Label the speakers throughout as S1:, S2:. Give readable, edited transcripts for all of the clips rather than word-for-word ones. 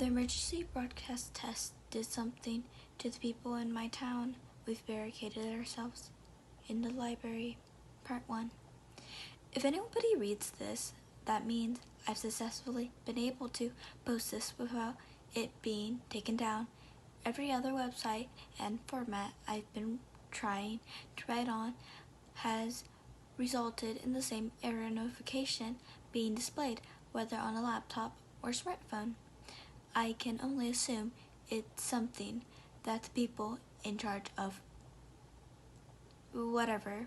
S1: The emergency broadcast test did something to the people in my town. We've barricaded ourselves in the library. Part 1. If anybody reads this, that means I've successfully been able to post this without it being taken down. Every other website and format I've been trying to write on has resulted in the same error notification being displayed, whether on a laptop or smartphone. I can only assume it's something that the people in charge of whatever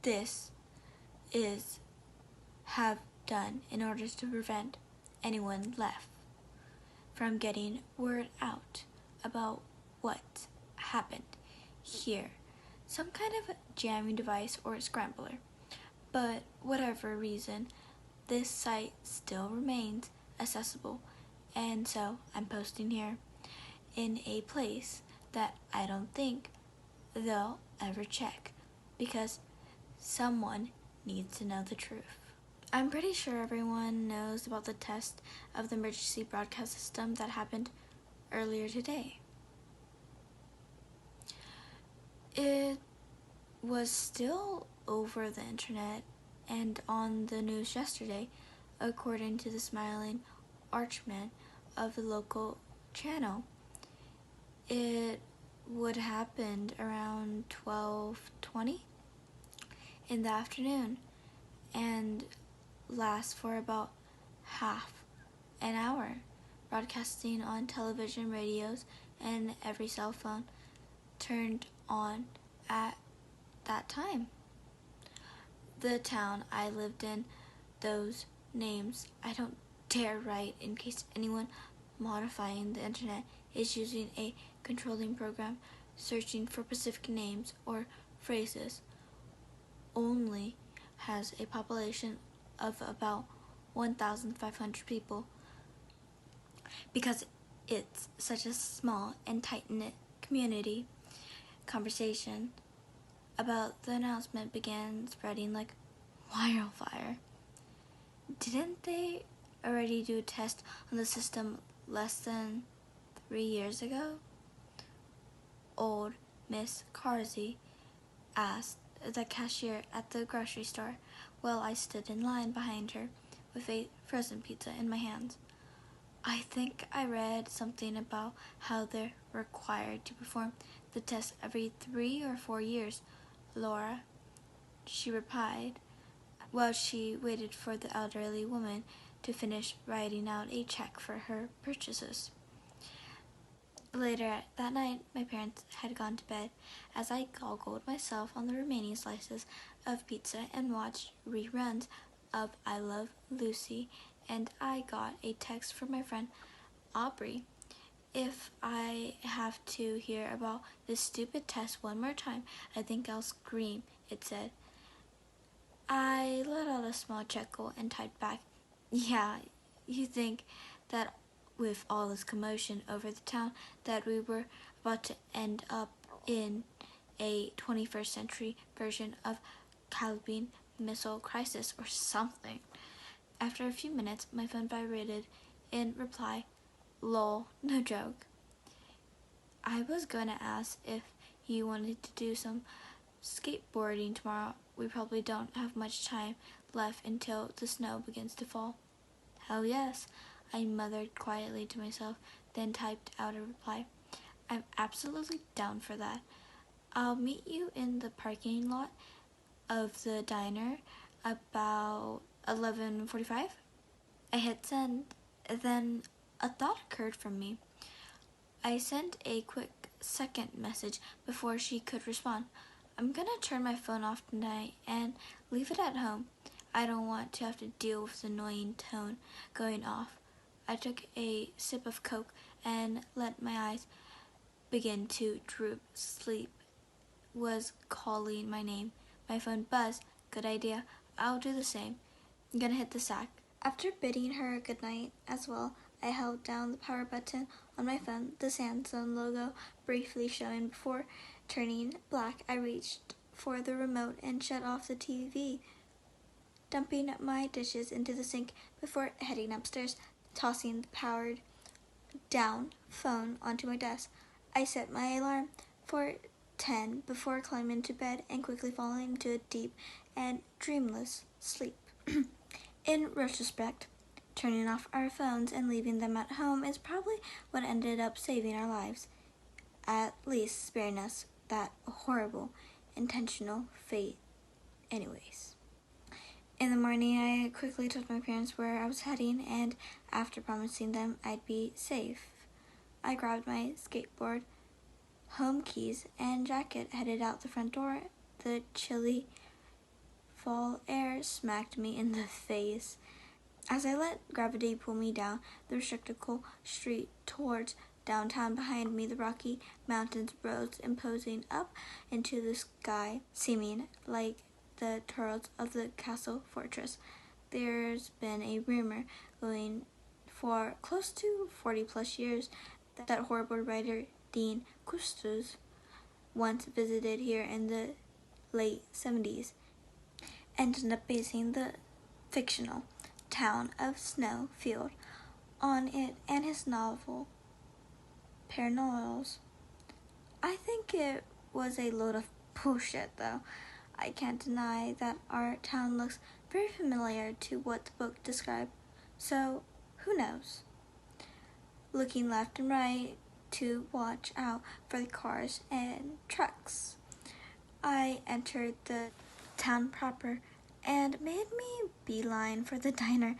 S1: this is have done in order to prevent anyone left from getting word out about what happened here. Some kind of jamming device or scrambler. But whatever reason, this site still remains accessible, and so I'm posting here in a place that I don't think they'll ever check, because someone needs to know the truth. I'm pretty sure everyone knows about the test of the emergency broadcast system that happened earlier today. It was still over the internet and on the news yesterday, according to the smiling archman of the local channel. It would happen around 12:20 in the afternoon and last for about half an hour, broadcasting on television, radios, and every cell phone turned on at that time. The town I lived in, those names I don't dare write in case anyone modifying the internet is using a controlling program searching for specific names or phrases, only has a population of about 1,500 people. Because it's such a small and tight-knit community, conversation about the announcement began spreading like wildfire. Didn't they already do a test on the system less than 3 years ago? Old Miss Carsey asked the cashier at the grocery store while I stood in line behind her with a frozen pizza in my hands. I think I read something about how they're required to perform the test every 3 or 4 years, Laura, she replied, while she waited for the elderly woman to finish writing out a check for her purchases. Later that night, my parents had gone to bed as I goggled myself on the remaining slices of pizza and watched reruns of I Love Lucy, and I got a text from my friend Aubrey. If I have to hear about this stupid test one more time, I think I'll scream, it said. I let out a small chuckle and typed back, yeah, you think that with all this commotion over the town that we were about to end up in a 21st century version of Caribbean Missile Crisis or something. After a few minutes, my phone vibrated in reply, lol, no joke. I was going to ask if you wanted to do some skateboarding tomorrow. We probably don't have much time left until the snow begins to fall. Hell yes, I muttered quietly to myself, then typed out a reply. I'm absolutely down for that. I'll meet you in the parking lot of the diner about 11:45. I hit send, then a thought occurred from me. I sent a quick second message before she could respond. I'm gonna turn my phone off tonight and leave it at home. I don't want to have to deal with the annoying tone going off. I took a sip of Coke and let my eyes begin to droop. Sleep was calling my name. My phone buzzed. Good idea. I'll do the same. I'm gonna hit the sack. After bidding her goodnight as well, I held down the power button on my phone, the Samsung logo briefly showing before turning black. I reached for the remote and shut off the TV, dumping my dishes into the sink before heading upstairs, tossing the powered down, phone onto my desk. I set my alarm for 10 before climbing into bed and quickly falling into a deep and dreamless sleep. In retrospect, turning off our phones and leaving them at home is probably what ended up saving our lives, at least sparing us that horrible, intentional fate anyways. In the morning, I quickly told my parents where I was heading, and after promising them I'd be safe, I grabbed my skateboard, home keys, and jacket, headed out the front door. The chilly fall air smacked me in the face as I let gravity pull me down the restrictable street towards downtown. Behind me, the rocky mountains rose, imposing up into the sky, seeming like the turrets of the castle fortress. There's been a rumor going for close to 40 plus years that horrible writer Dean Custos once visited here in the late 70s and ended up basing the fictional town of Snowfield on it and his novel Paranormals. I think it was a load of bullshit, though. I can't deny that our town looks very familiar to what the book described, so who knows? Looking left and right to watch out for the cars and trucks, I entered the town proper and made me beeline for the diner.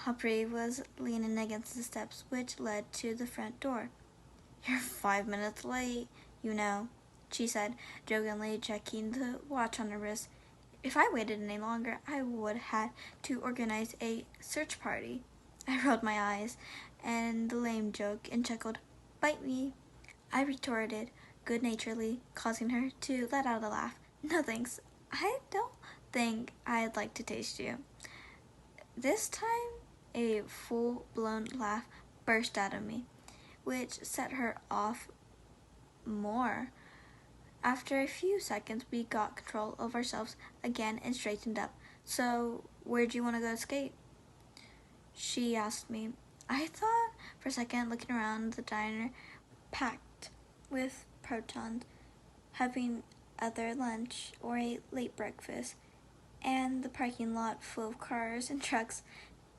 S1: Aubrey was leaning against the steps which led to the front door. "You're 5 minutes late, you know," she said, jokingly checking the watch on her wrist. If I waited any longer, I would have had to organize a search party. I rolled my eyes and the lame joke and chuckled, "Bite me," I retorted good-naturedly, causing her to let out a laugh. "No thanks, I don't think I'd like to taste you." This time, a full-blown laugh burst out of me, which set her off more. After a few seconds, we got control of ourselves again and straightened up. "So, where'd you want to go skate?" she asked me. I thought for a second, looking around the diner, packed with protons, having either lunch or a late breakfast, and the parking lot full of cars and trucks.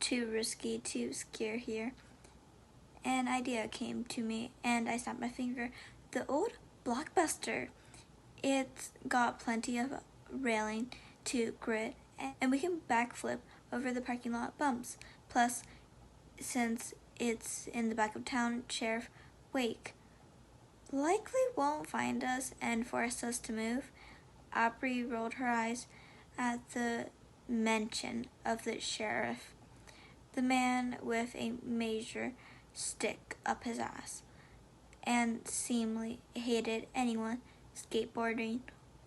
S1: Too risky to ski here. An idea came to me, and I snapped my finger. The old Blockbuster. It's got plenty of railing to grit, and we can backflip over the parking lot bumps. Plus, since it's in the back of town, Sheriff Wake likely won't find us and force us to move. Aubrey rolled her eyes at the mention of the sheriff, the man with a major stick up his ass, and seemingly hated anyone skateboarding,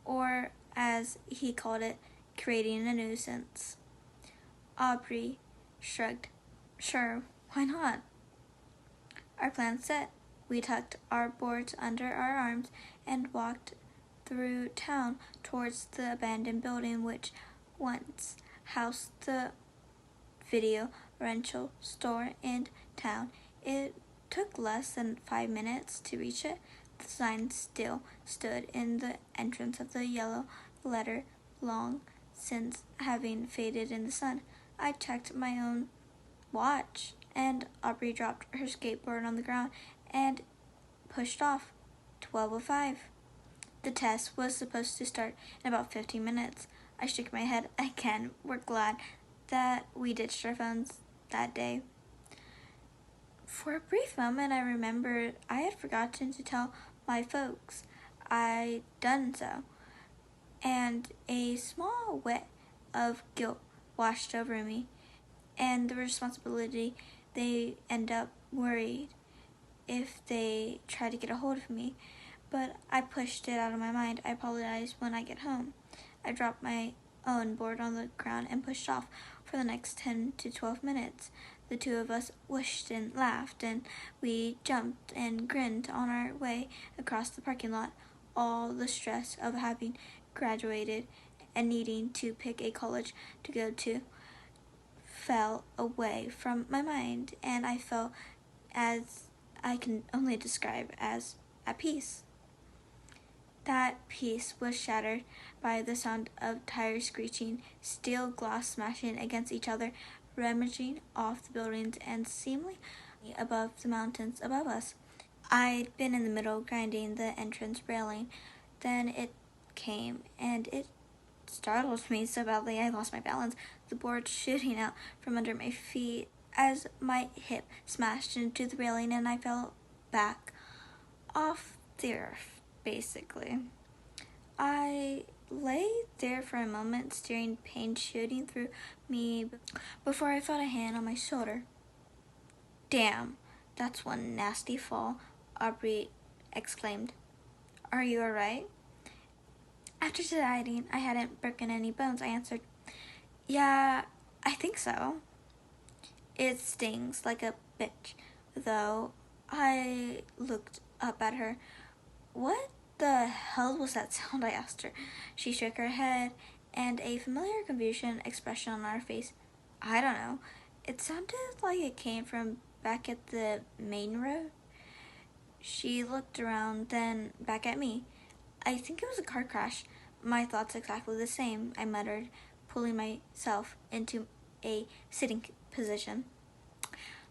S1: or as he called it, creating a nuisance. Aubrey shrugged. "Sure, why not?" Our plan set. We tucked our boards under our arms and walked through town towards the abandoned building which once housed the video rental store in town. It took less than 5 minutes to reach it. The sign still stood in the entrance of the yellow letter, long since having faded in the sun. I checked my own watch, and Aubrey dropped her skateboard on the ground and pushed off. 12:05. The test was supposed to start in about 15 minutes. I shook my head again. We're glad that we ditched our phones that day. For a brief moment, I remembered I had forgotten to tell my folks I'd done so, and a small wave of guilt washed over me, and the responsibility they end up worried if they try to get a hold of me, but I pushed it out of my mind. I apologized when I get home. I dropped my own board on the ground and pushed off. For the next 10 to 12 minutes, the two of us whooshed and laughed, and we jumped and grinned on our way across the parking lot. All the stress of having graduated and needing to pick a college to go to fell away from my mind, and I felt as I can only describe as at peace. That peace was shattered by the sound of tires screeching, steel glass smashing against each other, rummaging off the buildings, and seemingly above the mountains above us. I'd been in the middle grinding the entrance railing. Then it came, and it startled me so badly I lost my balance, the board shooting out from under my feet as my hip smashed into the railing and I fell back off the earth, basically. I lay there for a moment, staring, pain shooting through me before I felt a hand on my shoulder. Damn, that's one nasty fall, Aubrey exclaimed. Are you alright? After deciding I hadn't broken any bones, I answered, Yeah, I think so. It stings like a bitch, though. I looked up at her. What the hell was that sound? I asked her. She shook her head, and a familiar confusion expression on her face. I don't know. It sounded like it came from back at the main road. She looked around, then back at me. I think it was a car crash. My thoughts exactly the same, I muttered, pulling myself into a sitting position.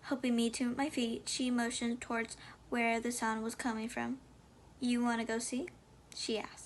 S1: Helping me to my feet, she motioned towards where the sound was coming from. You want to go see? She asked.